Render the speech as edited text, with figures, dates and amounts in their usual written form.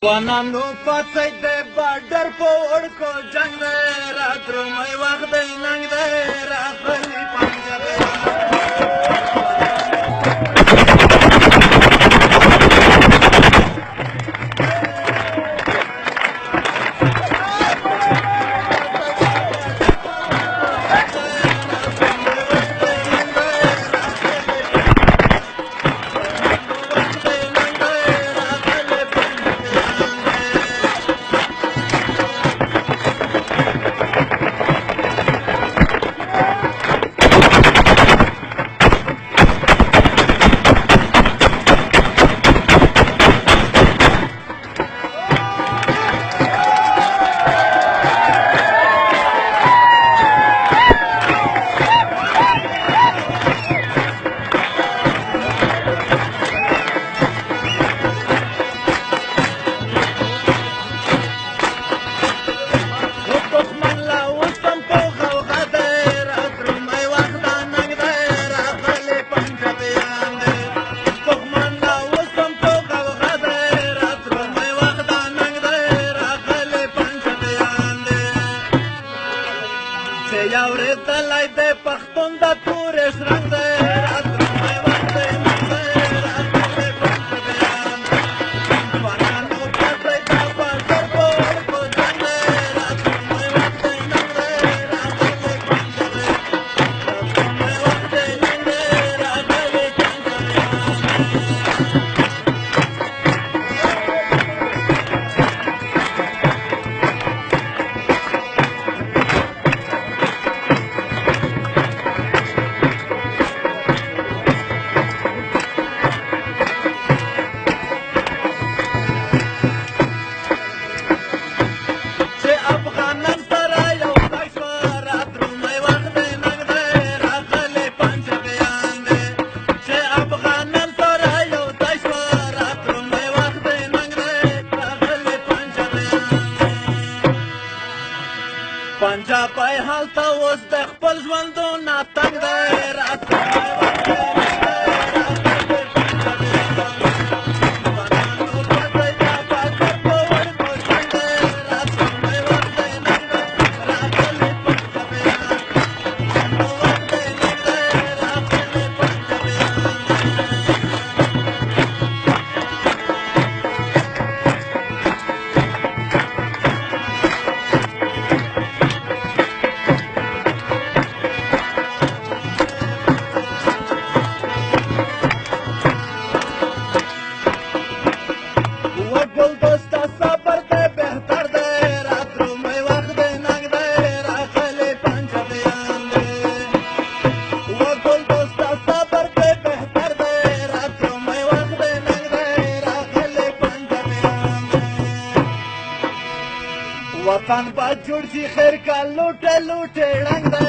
افغانانو پاڅئ د بارډر په وړکو جنګ دی راتلومی وخت دی ننګ دی راغلی پنجاب یاورېدلی دی پښتون د تورې رنګ دی راتلومی وخت دی ننګ دی راغلی پنجابیان ځوانانو پاڅئ د بازار په وړکو جنګ دی راتلومی وخت دی ننګ دی راغلی پنجابیان راتلومی وخت دی ننګ دی راغلی پنجابی هلته اوس د خپل ژوندونه تنګ دی راتلومی وخت دی وطن به جوړ شي خیر که لوټه لوټه ړنګ دی